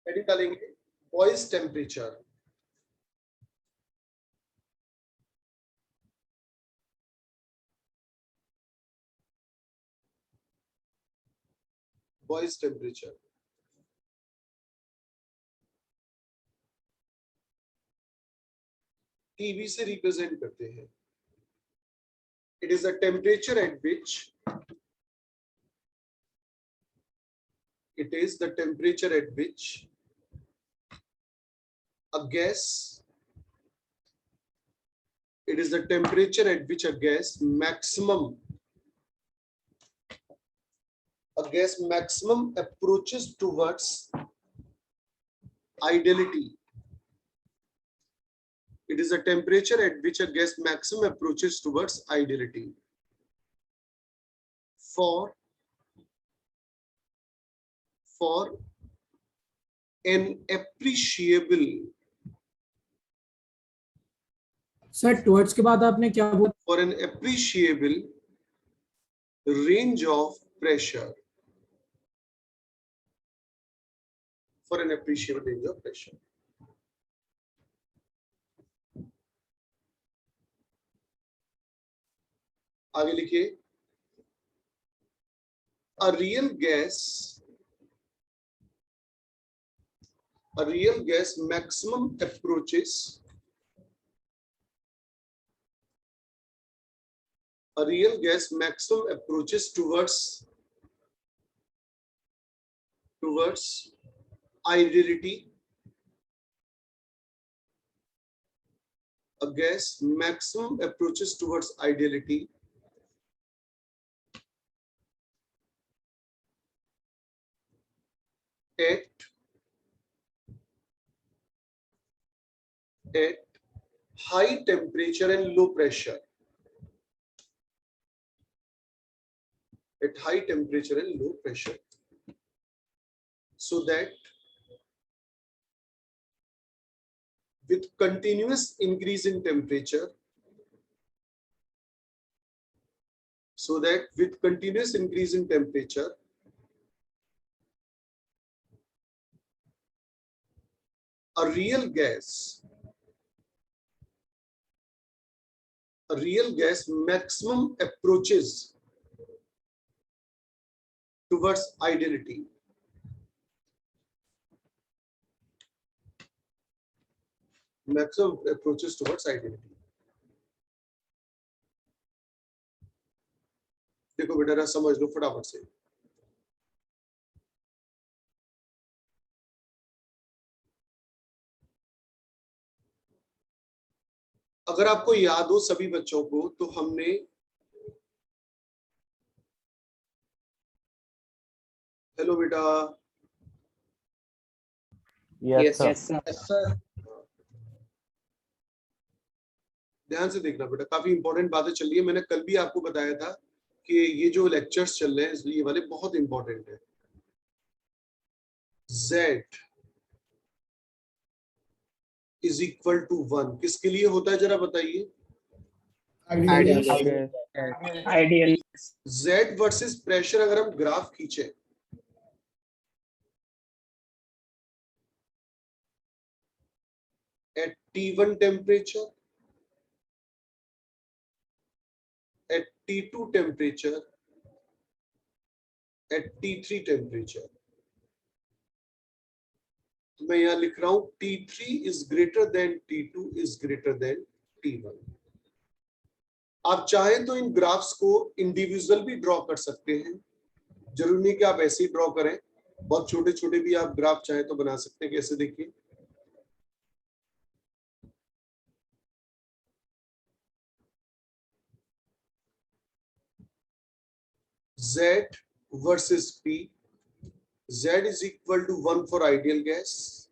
Heading डालेंगे boys temperature. Boys temperature TV से represent करते हैं। It is the temperature at which it is the temperature at which a gas it is the temperature at which a gas maximum approaches towards ideality. It is the temperature at which a gas maximum approaches towards ideality for an appreciable sir towards के बाद आपने क्या बोला? for an appreciable range of pressure. For an appreciable range of pressure. आगे लिखिए a real gas maximum approaches towards ideality. A gas maximum approaches towards ideality at high temperature and low pressure. At high temperature and low pressure, so that with continuous increase in temperature, a real gas maximum approaches towards ideality. Maximum approaches towards ideality. देखो बेटा ना समझ लो फटाफट से। अगर आपको याद हो सभी बच्चों को, तो हमने हेलो बेटा। Yes sir. ध्यान से देखना बेटा, काफी इंपॉर्टेंट बातें चल रही है। मैंने कल भी आपको बताया था कि ये जो लेक्चर्स चल रहे हैं ये वाले बहुत इंपॉर्टेंट है। Z इज इक्वल टू 1 किसके लिए होता है जरा बताइए? आइडियल। Z वर्सेस प्रेशर अगर हम ग्राफ खींचे, at T1 temperature, at T2 temperature, at T3 temperature, तो मैं यहां लिख रहा हूं T3 is greater than T2 is greater than T1। आप चाहें तो इन ग्राफ्स को इंडिविजुअल भी ड्रॉ कर सकते हैं, जरूरी नहीं कि आप ऐसे ही ड्रॉ करें। बहुत छोटे छोटे भी आप ग्राफ चाहें तो बना सकते हैं। कैसे देखिए, Z versus P. Z is equal to 1 for ideal gas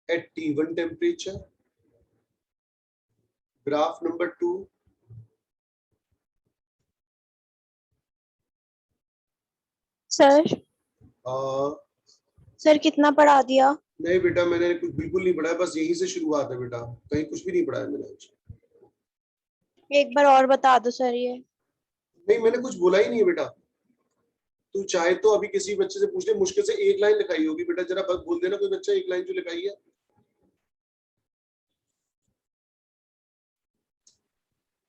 at T1 temperature. Graph number 2. Sir sir कितना पढ़ा दिया? नहीं बेटा, मैंने कुछ बिल्कुल नहीं पढ़ाया, बस यहीं से शुरुआत है बेटा, कहीं कुछ भी नहीं पढ़ाया मैंने आज। एक बार और बता दो सर। ये नहीं, मैंने कुछ बोला ही नहीं है बेटा। तू चाहे तो अभी किसी बच्चे से पूछ ले, मुश्किल से एक लाइन लिखाई होगी बेटा, जरा बस बोल देना कोई बच्चा एक लाइन जो लिखाई है।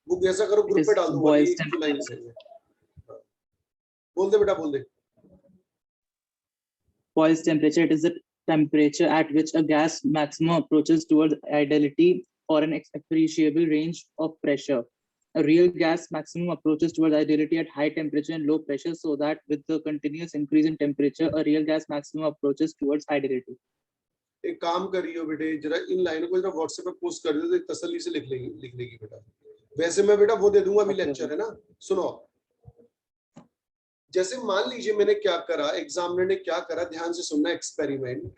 वो कैसा करो, ग्रुप पे डाल दो वाली एक जो लाइन से। बोल दे बेटा, बोल दे। Boils temperature, it is the temperature at which a gas maximum approaches towards ideality or an appreciable range of pressure. A real gas maximum approaches towards ideality at high temperature and low pressure, so that with the continuous increase in temperature, a real gas maximum approaches towards ideality. एक काम करियो बेटे, जरा इन लाइनों को जरा WhatsApp पे post कर दो, तसल्ली से लिख लेगी बेटा। वैसे मैं बेटा वो दे दूंगा अभी, लेक्चर है ना। सुनो, जैसे मान लीजिए मैंने क्या करा, एग्जामिनर ने क्या करा, ध्यान से सुनना एक्सपेरिमेंट।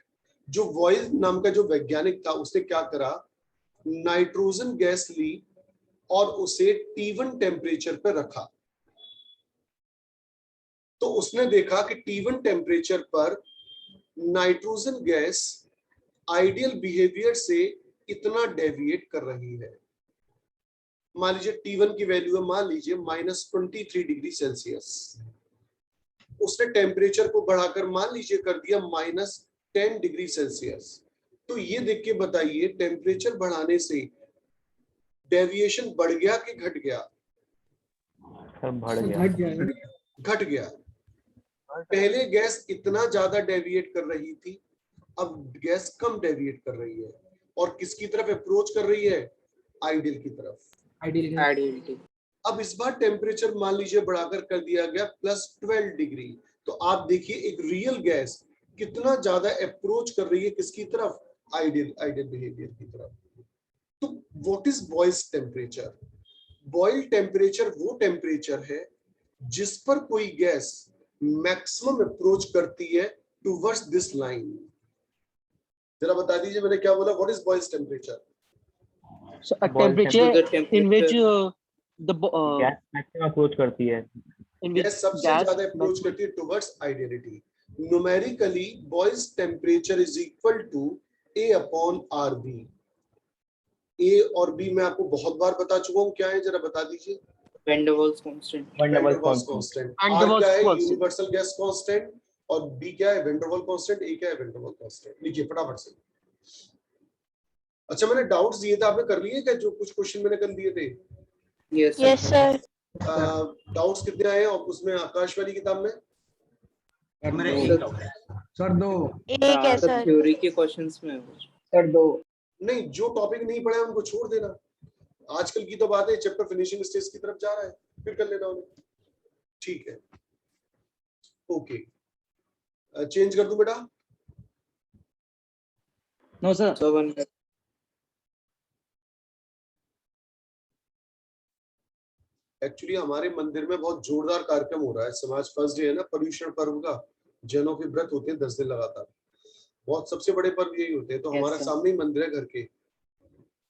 जो वॉइस नाम का जो वैज्ञानिक था उसने क्या करा, नाइट्रोजन गैस ली और उसे T1 टेम्परेचर पर रखा। तो उसने देखा कि T1 टेम्परेचर पर नाइट्रोजन गैस आइडियल बिहेवियर से इतना डेविएट कर रही है। मान लीजिए T1 की वैल्यू है, मान लीजिए -23 डिग्री सेल्सियस। उसने टेम्परेचर को बढ़ाकर मान लीजिए कर दिया -10 डिग्री सेल्सियस। तो ये देख के बताइए टेम्परेचर बढ़ाने से डेविएशन बढ़ गया कि घट गया? घट गया। पहले गैस इतना ज्यादा डेविएट कर रही थी, अब गैस कम डेविएट कर रही है और किसकी तरफ अप्रोच कर रही है? आइडियल की तरफ। आइडियलिटी। अब इस बार टेम्परेचर मान लीजिए बढ़ाकर कर दिया गया +12 डिग्री। तो आप देखिए एक रियल गैस कितना ज्यादा अप्रोच कर रही है किसकी तरफ? आइडियल बिहेवियर की तरफ। तो what is Boyle's temperature? Boyle temperature वो टेम्परेचर है जिस पर कोई गैस मैक्सिमम अप्रोच करती है टुवर्ड्स दिस लाइन। जरा बता दीजिए मैंने क्या बोला, what is Boyle's temperature? So a temperature in which the gas maximum approach करती है, गैस सबसे ज्यादा अप्रोच करती है towards ideality. Numerically Boyle's temperature is equal to A/RB। A और B मैं आपको बहुत बार बता चुका हूँ, क्या है जरा बता दीजिए। Van der Waals constant। R क्या है? Universal gas constant. और B क्या है? Van der Waals constant. A क्या है? Van der Waals constant. लिखिए फटाफट से। अच्छा, मैंने डाउट्स दिए थे, आपने कर लिए क्या? जो कुछ क्वेश्चन मैंने कर दिए थे। Yes sir. डाउट्स कितने आए हैं उसमें आकाश वाली किताब में? सर 2 एक है सर। थ्योरी के क्वेश्चंस में सर 2। नहीं, जो टॉपिक नहीं पढ़ा है उनको छोड़ देना। आजकल की तो बात है चैप्टर फिनिशिंग स्टेज की तरफ जा रहा है, फिर कर लेना उन्हें। ठीक है, ओके। चेंज कर दूं बेटा? No sir. एक्चुअली हमारे मंदिर में बहुत जोरदार कार्यक्रम हो रहा है। समाज फर्स्ट डे है ना, पर्युषण पर्व का। जैनों के व्रत होते हैं 10 दिन लगातार। बहुत सबसे बड़े पर्व यही होते हैं। तो हमारा सामने ही मंदिर है, घर के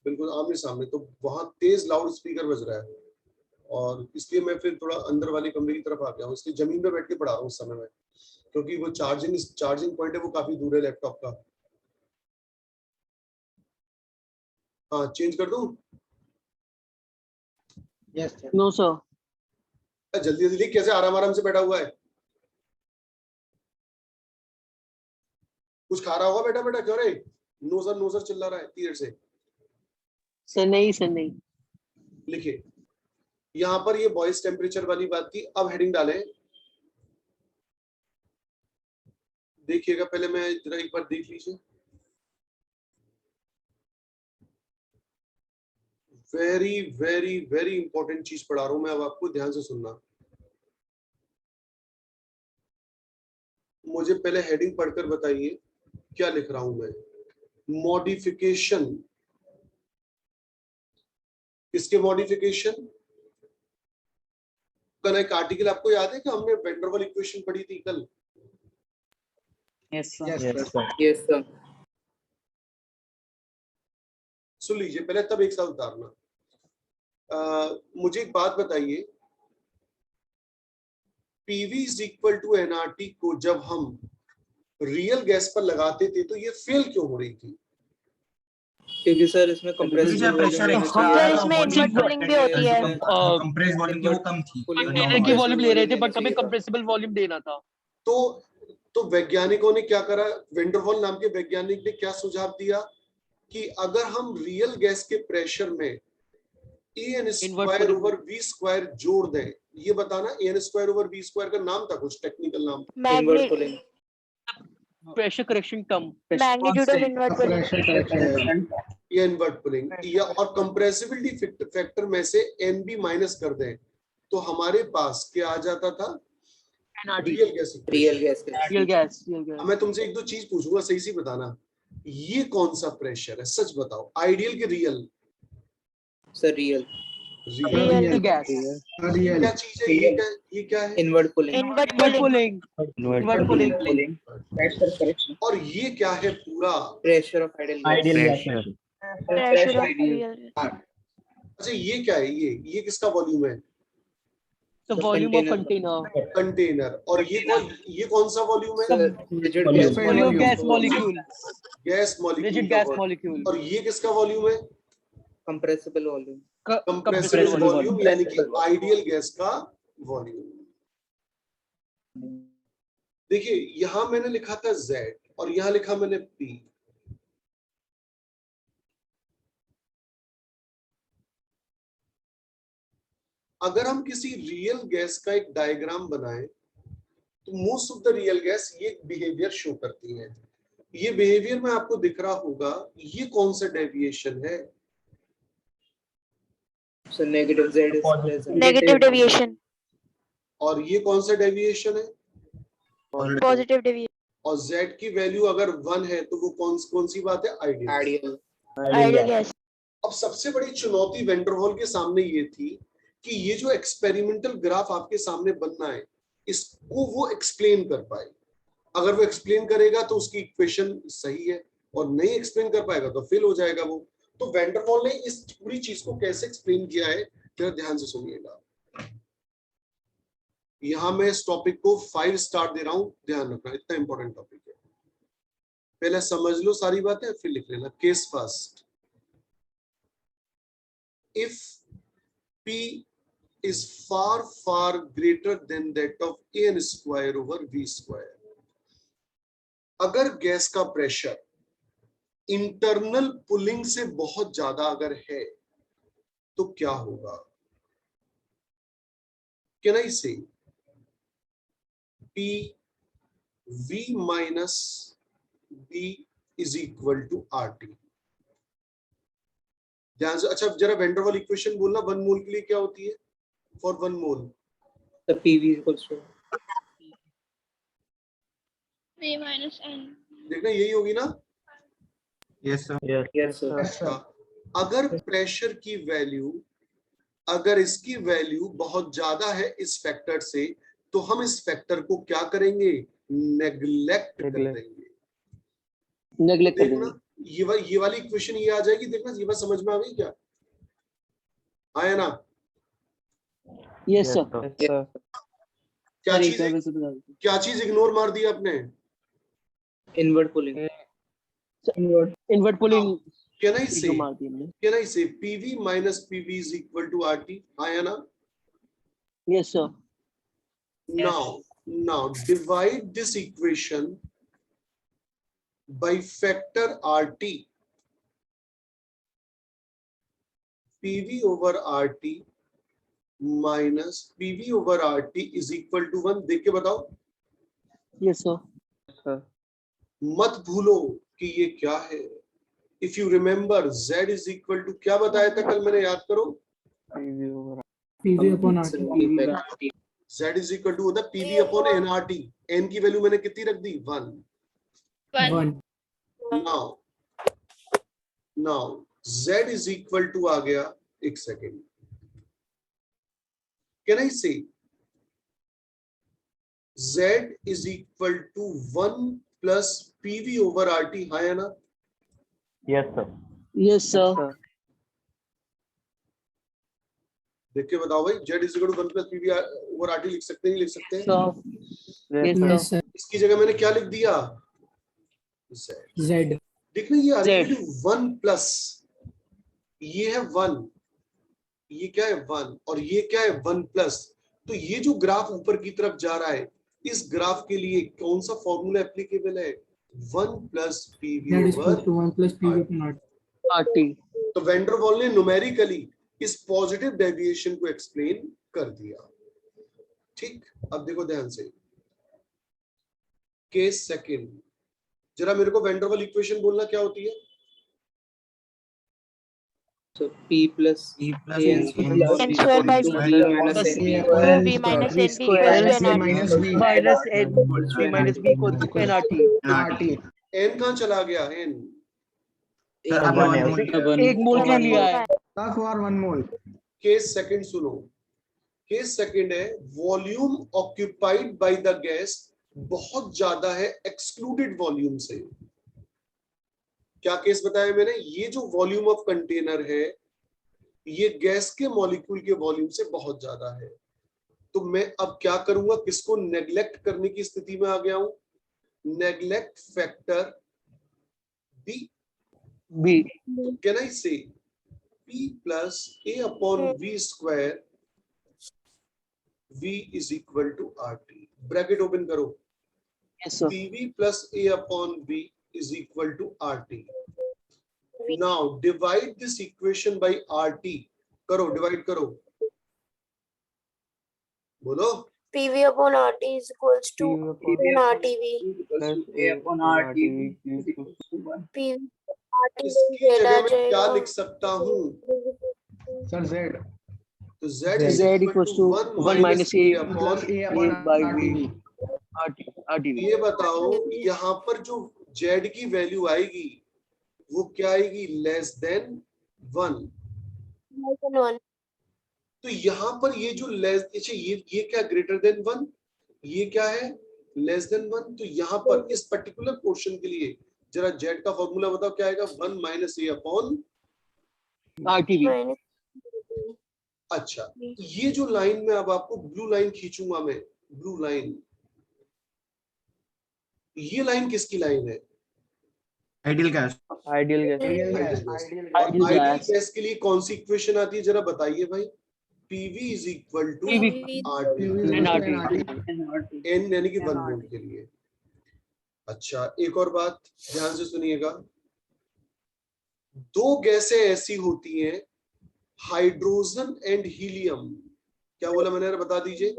बिल्कुल आमने सामने। तो वहाँ तेज लाउड स्पीकर बज रहा है और इसलिए मैं फिर थोड़ा अंदर वाले कमरे की तरफ आ गया हूँ। इसलिए जमीन पे बैठ के पढ़ा रहा हूँ उस समय में, क्योंकि वो चार्जिंग पॉइंट है वो काफी दूर है लैपटॉप का। हाँ, चेंज कर दूं? No sir. जल्दी जल्दी कैसे आराम से बैठा हुआ है? कुछ खा रहा होगा बेटा। बेटा क्यों रे? नो सर चिल्ला रहा है तीर से। सर नहीं। लिखिए, यहाँ पर ये बॉइल्स टेम्परेचर वाली बात थी। अब हेडिंग डालें, देखिएगा। पहले मैं जरा एक बार देख लीजिए। वेरी वेरी वेरी इंपॉर्टेंट चीज पढ़ा रहा हूं मैं अब आपको, ध्यान से सुनना। मुझे पहले हेडिंग पढ़कर बताइए क्या लिख रहा हूं मैं। मॉडिफिकेशन। किसके मॉडिफिकेशन? कल एक आर्टिकल आपको याद है कि हमने वैन डर वाल्स इक्वेशन पढ़ी थी कल? Yes sir. Yes sir. सुन लीजिए पहले, तब एक साथ उतारना। मुझे एक बात बताइए, PV is equal to nRT को जब हम रियल गैस पर लगाते थे तो ये फेल क्यों हो रही थी? क्योंकि सर इसमें कंप्रेसिबल प्रेशर वॉल्यूम सर इसमें इनवर्ट कूलिंग भी होती है। कंप्रेस वॉल्यूम की वो कम थी कंटेनर की वॉल्यूम ले रहे थे बट हमें कंप्रेसिबल वॉल्यूम देना था। तो वैज्ञानिकों ने क्या करा, वेंडरवॉल नाम के वैज्ञानिक ने क्या सुझाव दिया कि अगर हम रियल गैस के प्रेशर में an square over v square जोड़ दें, ये बताना an square over v square का नाम था कुछ टेक्निकल नाम, inward cooling, pressure correction term, magnitude of inward cooling या इन्वर्ट पुलिंग, या और कंप्रेसिबिलिटी फैक्टर में से nb माइनस कर दें तो हमारे पास क्या आ जाता था, रियल गैस। Real gas. मैं तुमसे एक दो चीज पूछूंगा, सही सी बताना, ये कौन सा प्रेशर है, सच बताओ, आइडियल के रियल? सर रियल गैस, क्या चीज है ये क्या है? इनवर्ट कूलिंग, इनवर्ट कूलिंग, और ये क्या है पूरा? Pressure of ideal gas. Pressure of real. अच्छा ये क्या है, ये किसका वॉल्यूम है? The volume of container. और ये कौन सा वॉल्यूम है? Volume gas molecule, gas rigid gas molecule. Molecule. और ये किसका वॉल्यूम है? कंप्रेसिबल वॉल्यूम, कंप्रेसिबल वॉल्यूम, यानी कि आइडियल गैस का वॉल्यूम। देखिए यहां मैंने लिखा था Z और यहां लिखा मैंने P। अगर हम किसी रियल गैस का एक डायग्राम बनाएं तो most of the real gas ये बिहेवियर शो करती है। ये बिहेवियर में आपको दिख रहा होगा, ये कौन सा डेविएशन है? So negative Z is negative deviation. और ये कौन सा डेविएशन है? Positive deviation. और Z की वैल्यू अगर 1 है तो वो कौन सी बात है? आइडियल। Ideal gas. अब सबसे बड़ी चुनौती वेंडरवॉल के सामने ये थी कि ये जो एक्सपेरिमेंटल ग्राफ आपके सामने बनना है, इसको वो एक्सप्लेन कर पाए। अगर वो एक्सप्लेन करेगा तो उसकी इक्वेशन सही है, और नहीं एक्सप्लेन कर पाएगा तो फेल हो जाएगा वो। तो वेंडरवॉल ने इस पूरी चीज को कैसे एक्सप्लेन किया है, जरा ध्यान से सुनिएगा। यहां मैं इस टॉपिक को 5 स्टार दे रहा हूं, ध्यान रखना, इतना इंपॉर्टेंट टॉपिक है। पहले समझ लो सारी बातें, फिर लिख लेना। Case first, if P is far greater than that of an square over v square, अगर गैस का प्रेशर इंटरनल पुलिंग से बहुत ज्यादा अगर है तो क्या होगा? Can I say P V minus B is equal to RT? ध्यान से, अच्छा जरा वेंडरवॉल इक्वेशन बोलना, 1 मोल के लिए क्या होती है? For 1 mole the PV equals to V minus N। देखना यही होगी ना? Yes sir. अच्छा, अगर प्रेशर की वैल्यू, अगर इसकी वैल्यू बहुत ज्यादा है इस फैक्टर से, तो हम इस फैक्टर को क्या करेंगे? नेग्लेक्ट कर देंगे। नेग्लेक्ट कर देखना देंगे। ये वाली इक्वेशन ये आ जाएगी, देखना ये बात समझ में आ गई क्या? आया ना? Yes sir. क्या चीज इग्नोर मार दी आपने? Inward pulling, inward pulling. Can I say PV minus PV is equal to RT? आया ना? Yes sir. Now divide this equation by factor RT. PV over RT minus PV over RT is equal to 1. देख के बताओ। Yes sir. मत भूलो कि ये क्या है। If you remember, Z is equal to क्या बताया था कल मैंने, याद करो? PV upon RT। Z is equal to होता है PV upon nRT। n की वैल्यू मैंने कितनी रख दी? 1। 1। Now Z is equal to आ गया, एक second, Can I say Z is equal to 1 plus PV over RT? हाँ या ना? Yes sir. Yes sir. देख के बताओ भाई, Z is equal to 1 plus PV over RT लिख सकते हैं, नहीं लिख सकते? Yes sir. इसकी जगह मैंने क्या लिख दिया? Z। Z। देखना ये 1 प्लस ये है 1, ये क्या है 1 और ये क्या है 1 प्लस। तो ये जो ग्राफ ऊपर की तरफ जा रहा है, इस ग्राफ के लिए कौन सा फॉर्मूला एप्लीकेबल है? 1 plus PV That is equal over to 1 plus PV upon RT. RT. तो वैन डर वाल ने न्यूमेरिकली इस पॉजिटिव डेविएशन को एक्सप्लेन कर दिया। ठीक, अब देखो ध्यान से केस सेकंड, जरा मेरे को वैन डर वाल इक्वेशन बोलना क्या होती है? So P plus P plus A n A square n square by V V minus plus NV V minus V NV square equals to nRT. minus V minus N V minus B equals to NRT. RT। N कहां चला गया? N sir आपने one 1 mole एक मोल के लिए है। For 1 mole. Case second सुनो, केस सेकंड है volume occupied by the gas बहुत ज्यादा है एक्सक्लूडेड वॉल्यूम से। क्या केस बताया मैंने? ये जो वॉल्यूम ऑफ कंटेनर है ये गैस के मॉलिक्यूल के वॉल्यूम से बहुत ज्यादा है। तो मैं अब क्या करूंगा? किसको नेग्लेक्ट करने की स्थिति में आ गया हूं? Neglect factor B. B. Can I say P plus A upon V square V is equal to RT। Bracket open करो। Yes sir. PV plus A upon V is equal to RT। Now divide this equation by RT। करो, divide करो, बोलो। PV upon RT is equals to RTV. A upon RT PV इसकी जगह मैं क्या लिख सकता हूँ? Sir, Z. तो Z is Z equal equals to to 1 minus A Plus upon A A upon by RT. V. RT. ये बताओ यहाँ पर जो Z की वैल्यू आएगी वो क्या आएगी? Less than 1। तो यहाँ पर ये जो लेस, अच्छा ये क्या ग्रेटर देन 1, ये क्या है लेस देन 1। तो यहाँ पर इस पर्टिकुलर पोर्शन के लिए जरा Z का फॉर्मूला बताओ क्या आएगा? 1 माइनस A अपॉन RTV. अच्छा ये जो लाइन में अब आपको ब्लू लाइन खींचूंगा मैं, ब्लू लाइन, ये लाइन किसकी लाइन है? Ideal gas. Ideal gas. Ideal gas के लिए कौन सी इक्वेशन आती है जरा बताइए भाई? PV is equal to PV. RT, NRT. N यानी कि 1 मोल के लिए। अच्छा एक और बात ध्यान से सुनिएगा, दो गैसें ऐसी होती हैं हाइड्रोजन एंड हीलियम। क्या बोला मैंने? बता दीजिए।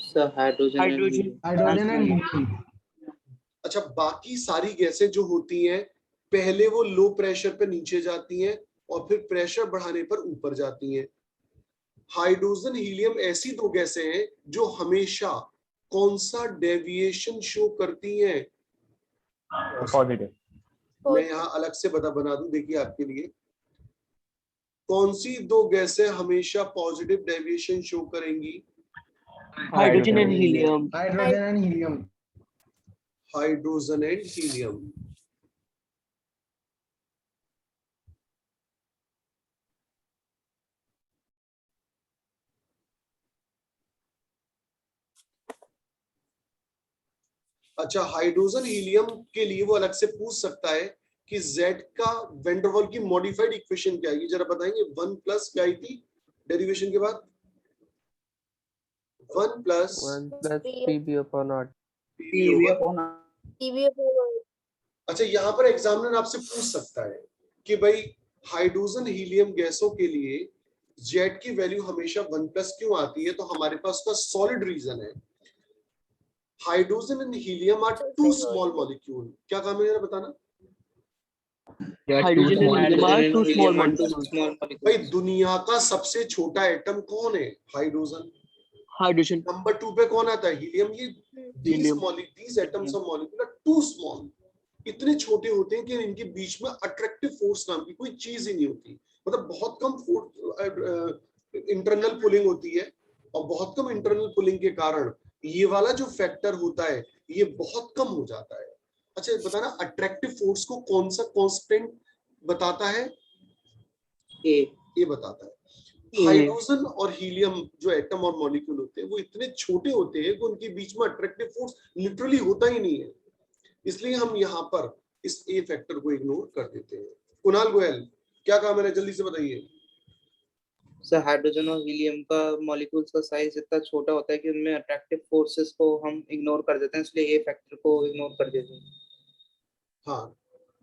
So hydrogen Hydrogen and helium. अच्छा बाकी सारी गैसें जो होती हैं पहले वो लो प्रेशर पे नीचे जाती हैं और फिर प्रेशर बढ़ाने पर ऊपर जाती हैं। हाइड्रोजन हीलियम ऐसी दो गैसें हैं जो हमेशा कौन सा डेविएशन शो करती हैं? पॉजिटिव। मैं यहाँ अलग से बना दूं, देखिए आपके लिए कौन सी दो गैसें हमेशा पॉजिटिव डेविएशन शो करेंगी? Hydrogen and helium. Hydrogen and helium. Hydrogen and helium. अच्छा हाइड्रोजन हीलियम के लिए वो अलग से पूछ सकता है कि Z का वैन डर वाल की मॉडिफाइड इक्वेशन क्या आएगी? जरा बताएंगे। 1 प्लस क्या आई थी डेरिवेशन के बाद? 1 प्लस PV upon RT. अच्छा यहाँ पर एग्जामिनर आपसे पूछ सकता है कि भाई हाइड्रोजन हीलियम गैसों के लिए Z की वैल्यू हमेशा 1 प्लस क्यों आती है? तो हमारे पास उसका सॉलिड रीजन है। Hydrogen and helium are too small molecule. क्या काम है जरा बताना? Hydrogen and helium are two small molecules. भाई दुनिया का सबसे छोटा एटम कौन है? हाइड्रोजन। Hydrogen. नंबर 2 पे कौन आता है? हीलियम। ये these atoms of molecule are too small, इतने छोटे होते हैं कि इनके बीच में अट्रैक्टिव फोर्स नाम की कोई चीज ही नहीं होती। मतलब बहुत कम इंटरनल पुलिंग होती है और बहुत कम इंटरनल पुलिंग के कारण ये वाला जो फैक्टर होता है ये बहुत कम हो जाता है। अच्छा बताना अट्रैक्टिव फोर्स को कौन सा कांस्टेंट बताता है? ए बताता है। हाइड्रोजन और हीलियम जो एटम और मॉलिक्यूल होते हैं वो इतने छोटे होते हैं कि उनके बीच में अट्रैक्टिव फोर्स लिटरली होता ही नहीं है, इसलिए हम यहाँ पर इस ए फैक्टर को इग्नोर कर देते हैं। कुणाल गोयल क्या कहा मैंने, जल्दी से बताइए। सर हाइड्रोजन और हीलियम का मॉलिक्यूल्स का साइज इतना छोटा होता है कि उनमें अट्रैक्टिव फोर्सेस को हम इग्नोर कर देते हैं, इसलिए ए फैक्टर को इग्नोर कर देते हैं। हाँ,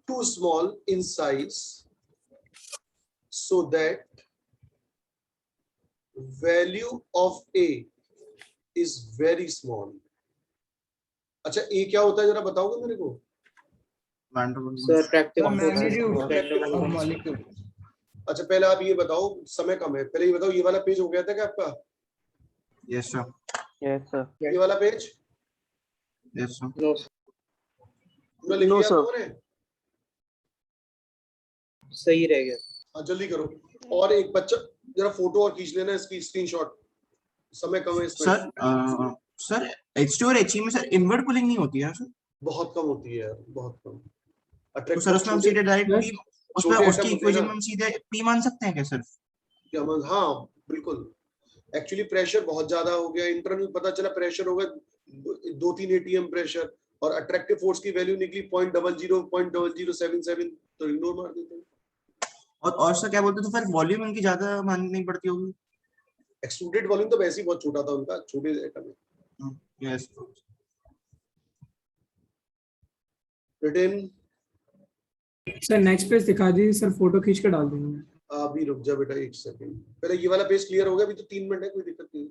too small in size so that value of A is very small. अच्छा, ए क्या होता है जरा बताओगे मेरे को? Sir attractive The forces magnitude of molecule. अच्छा, पहले आप ये बताओ, समय कम है, पहले ये बताओ, ये वाला पेज हो गया था क्या आपका? Yes sir, Yes, sir. ये वाला पेज यस सर। नो पूरा लिख No, लिया sir. लोगों ने? सही रह गया। हाँ, जल्दी करो। और एक बच्चा जरा फोटो और खींच लेना इसकी स्क्रीनशॉट, समय कम है इसमें। सर सर H2 और He में सर इनवर्ट कूलिंग नहीं होती है सर? बहुत कम होती है यार, बहुत कम। तो सर उसमें हम सीधे डायरेक्ट P, उसमें छोटे उसकी atom होते हैं इक्वेशन ना। में हम सीधे P मान सकते हैं क्या सर? क्या हाँ बिल्कुल। एक्चुअली प्रेशर बहुत ज्यादा हो गया, इंटरनल पता चला प्रेशर होगा 2-3 एटीएम प्रेशर, और अट्रैक्टिव फोर्स की वैल्यू निकली 0.000077, तो इग्नोर मार देते हैं। और सर क्या बोलते, तो फिर वॉल्यूम उनकी ज्यादा माननी पड़ती होगी? एक्सट्रूडेड वॉल्यूम तो वैसे ही बहुत छोटा था उनका, छोटे एटम है। Yes written. Sir next page दिखा दीजिए सर, फोटो खींच के डाल देंगे। अभी रुक जा बेटा, एक सेकंड, पहले ये वाला पेज क्लियर हो गया, अभी तो 3 मिनट है, कोई दिक्कत नहीं है।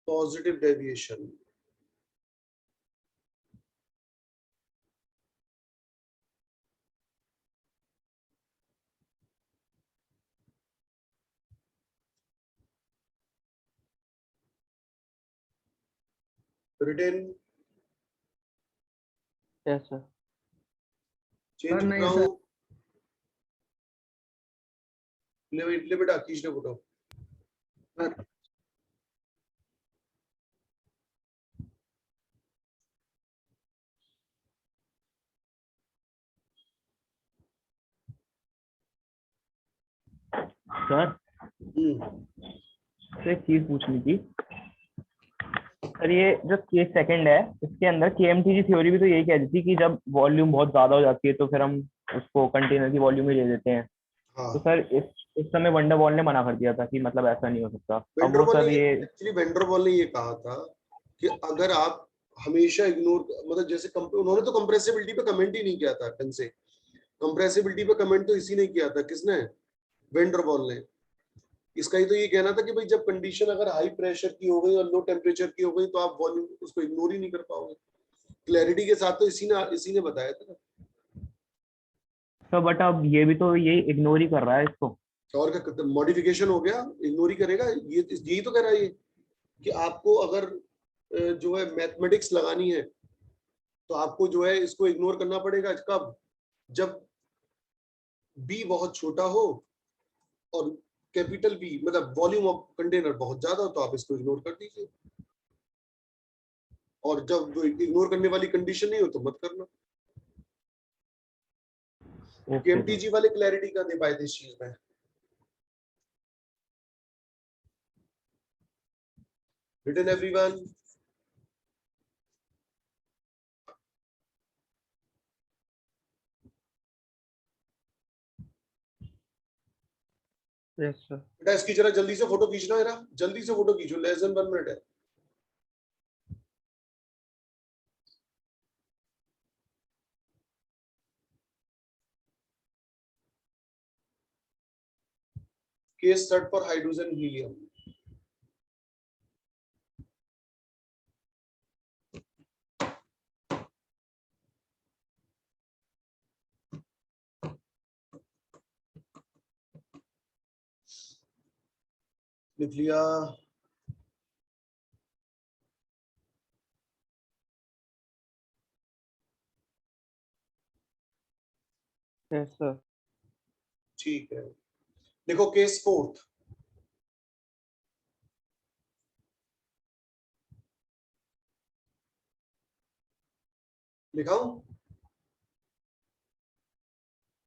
Positive deviation, written. Yes, sir. Change नहीं, कराओ। सर। ले बेटा, खींच ले फोटो। सर हम्म, तो एक चीज पूछनी थी सर, ये जो केस सेकंड है इसके अंदर केएमटी की थ्योरी भी तो यही कहती थी कि जब वॉल्यूम बहुत ज्यादा हो जाती है तो फिर हम उसको कंटेनर की वॉल्यूम ही ले लेते हैं। हाँ। तो सर इस समय वंडरवॉल ने मना कर दिया था कि मतलब ऐसा नहीं हो सकता। अब वो वेंडरवॉल सर ने ये एक्चुअली वेंडरवॉल ने ये कहा था कि अगर आप हमेशा इग्नोर, मतलब जैसे उन्होंने तो कंप्रेसिबिलिटी पे कमेंट ही नहीं किया था ढंग से। कंप्रेसिबिलिटी पे कमेंट तो इसी ने किया था, किसने? वेंडरवॉल ने। इसका ही तो ये कहना था कि भाई जब कंडीशन अगर हाई प्रेशर की हो गई और लो टेम्परेचर की हो गई तो आप वॉल्यूम उसको इग्नोर ही नहीं कर पाओगे। क्लैरिटी के साथ तो इसी ने बताया था। सर बट अब ये भी तो ये इग्नोर ही कर रहा है इसको। और क्या मॉडिफिकेशन हो गया, इग्नोर ही करेगा। ये यही तो कह रहा है ये कि आपको अगर जो है मैथमेटिक्स लगानी है तो आपको जो है इसको इग्नोर करना पड़ेगा। कब? जब बी बहुत छोटा हो और कैपिटल बी मतलब वॉल्यूम ऑफ कंटेनर बहुत ज्यादा हो तो आप इसको इग्नोर कर दीजिए, और जब इग्नोर करने वाली कंडीशन नहीं हो तो मत करना। केएमटीजी वाले क्लैरिटी का दे पाए थे इस चीज में। Written everyone? Yes, sir. बेटा इसकी जरा जल्दी से फोटो खींचना है ना, जल्दी से फोटो खींचो, लेस देन 1 मिनट है। Case study for hydrogen helium. लिख लिया? Yes, sir. ठीक है, देखो केस फोर्थ। लिखाऊं?